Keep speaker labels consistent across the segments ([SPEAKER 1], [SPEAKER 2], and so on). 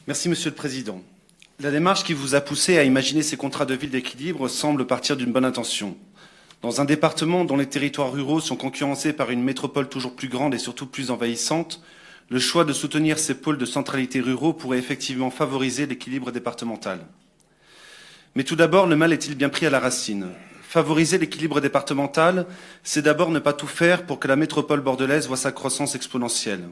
[SPEAKER 1] Merci, Monsieur le Président. La démarche qui vous a poussé à imaginer ces contrats de ville d'équilibre semble partir d'une bonne intention. Dans un département dont les territoires ruraux sont concurrencés par une métropole toujours plus grande et surtout plus envahissante, le choix de soutenir ces pôles de centralité ruraux pourrait effectivement favoriser l'équilibre départemental. Mais tout d'abord, le mal est-il bien pris à la racine? Favoriser l'équilibre départemental, c'est d'abord ne pas tout faire pour que la métropole bordelaise voie sa croissance exponentielle.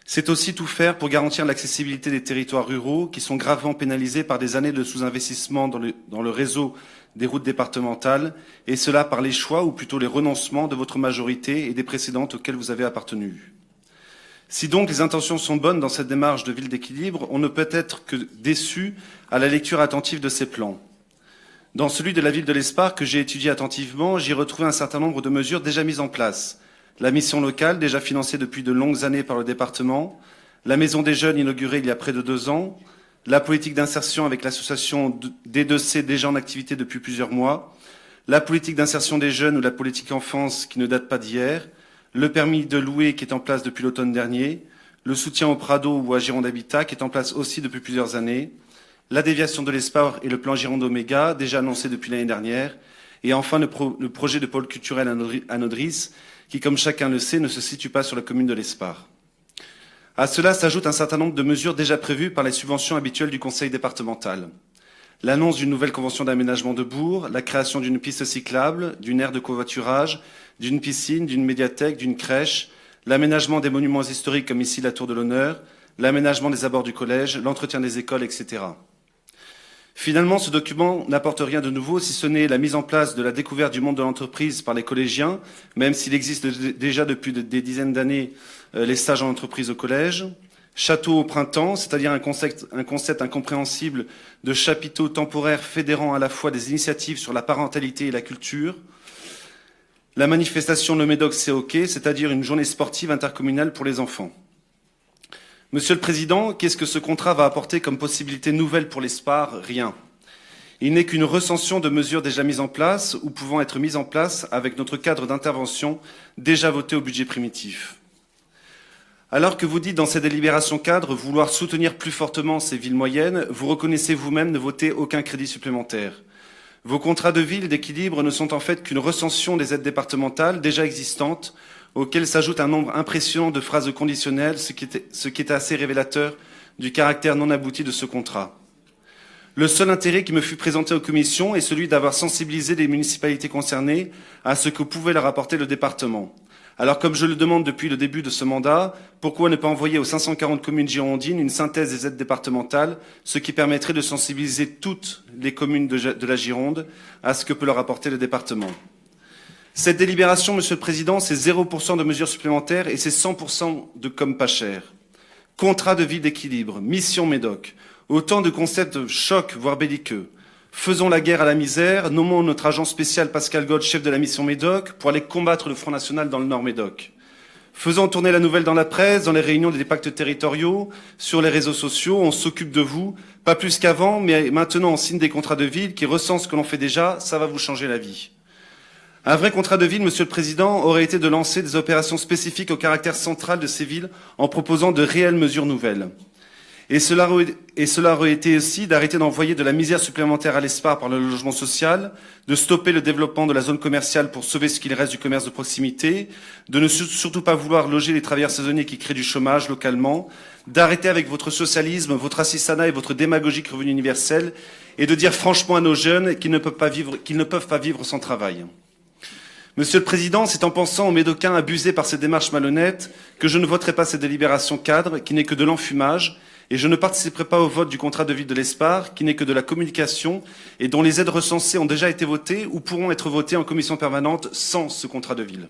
[SPEAKER 1] C'est aussi tout faire pour garantir l'accessibilité des territoires ruraux qui sont gravement pénalisés par des années de sous-investissement dans le réseau des routes départementales, et cela par les choix, ou plutôt les renoncements de votre majorité et des précédentes auxquelles vous avez appartenu. Si donc les intentions sont bonnes dans cette démarche de ville d'équilibre, on ne peut être que déçu à la lecture attentive de ces plans. Dans celui de la ville de l'Espar que j'ai étudié attentivement, j'y retrouvais un certain nombre de mesures déjà mises en place. La mission locale, déjà financée depuis de longues années par le département, la maison des jeunes inaugurée il y a près de 2 ans, la politique d'insertion avec l'association D2C déjà en activité depuis plusieurs mois, la politique d'insertion des jeunes ou la politique enfance qui ne date pas d'hier, le permis de louer qui est en place depuis l'automne dernier, le soutien au Prado ou à Gironde Habitat qui est en place aussi depuis plusieurs années, la déviation de l'Espar et le plan Gironde Oméga déjà annoncé depuis l'année dernière, et enfin le projet de pôle culturel à Nodris qui, comme chacun le sait, ne se situe pas sur la commune de l'Espar. À cela s'ajoute un certain nombre de mesures déjà prévues par les subventions habituelles du conseil départemental. L'annonce d'une nouvelle convention d'aménagement de bourg, la création d'une piste cyclable, d'une aire de covoiturage, d'une piscine, d'une médiathèque, d'une crèche, l'aménagement des monuments historiques comme ici la Tour de l'Honneur, l'aménagement des abords du collège, l'entretien des écoles, etc. Finalement, ce document n'apporte rien de nouveau, si ce n'est la mise en place de la découverte du monde de l'entreprise par les collégiens, même s'il existe déjà depuis des dizaines d'années les stages en entreprise au collège. Château au printemps, c'est-à-dire un concept incompréhensible de chapiteaux temporaires fédérant à la fois des initiatives sur la parentalité et la culture. La manifestation Le Médoc c'est OK, c'est-à-dire une journée sportive intercommunale pour les enfants. Monsieur le Président, qu'est-ce que ce contrat va apporter comme possibilité nouvelle pour l'Espar? Rien. Il n'est qu'une recension de mesures déjà mises en place ou pouvant être mises en place avec notre cadre d'intervention déjà voté au budget primitif. Alors que vous dites dans ces délibérations cadres vouloir soutenir plus fortement ces villes moyennes, vous reconnaissez vous-même ne voter aucun crédit supplémentaire. Vos contrats de ville d'équilibre ne sont en fait qu'une recension des aides départementales déjà existantes, auxquelles s'ajoute un nombre impressionnant de phrases conditionnelles, ce qui est assez révélateur du caractère non abouti de ce contrat. Le seul intérêt qui me fut présenté aux commissions est celui d'avoir sensibilisé les municipalités concernées à ce que pouvait leur apporter le département. Alors, comme je le demande depuis le début de ce mandat, pourquoi ne pas envoyer aux 540 communes girondines une synthèse des aides départementales, ce qui permettrait de sensibiliser toutes les communes de la Gironde à ce que peut leur apporter le département. Cette délibération, Monsieur le Président, c'est 0% de mesures supplémentaires et c'est 100% de comme pas cher. Contrat de ville d'équilibre, mission Médoc, autant de concepts chocs, voire belliqueux. Faisons la guerre à la misère, nommons notre agent spécial Pascal Gold, chef de la mission Médoc, pour aller combattre le Front National dans le Nord Médoc. Faisons tourner la nouvelle dans la presse, dans les réunions des pactes territoriaux, sur les réseaux sociaux, on s'occupe de vous, pas plus qu'avant, mais maintenant on signe des contrats de ville qui recensent ce que l'on fait déjà, ça va vous changer la vie. Un vrai contrat de ville, Monsieur le Président, aurait été de lancer des opérations spécifiques au caractère central de ces villes en proposant de réelles mesures nouvelles. Et cela aurait été aussi d'arrêter d'envoyer de la misère supplémentaire à l'Espar par le logement social, de stopper le développement de la zone commerciale pour sauver ce qu'il reste du commerce de proximité, de ne surtout pas vouloir loger les travailleurs saisonniers qui créent du chômage localement, d'arrêter avec votre socialisme, votre assistanat et votre démagogique revenu universel, et de dire franchement à nos jeunes qu'ils ne peuvent pas vivre sans travail. Monsieur le Président, c'est en pensant aux Médocains abusés par ces démarches malhonnêtes que je ne voterai pas cette délibération cadre, qui n'est que de l'enfumage, et je ne participerai pas au vote du contrat de ville de l'Espar, qui n'est que de la communication et dont les aides recensées ont déjà été votées ou pourront être votées en commission permanente sans ce contrat de ville.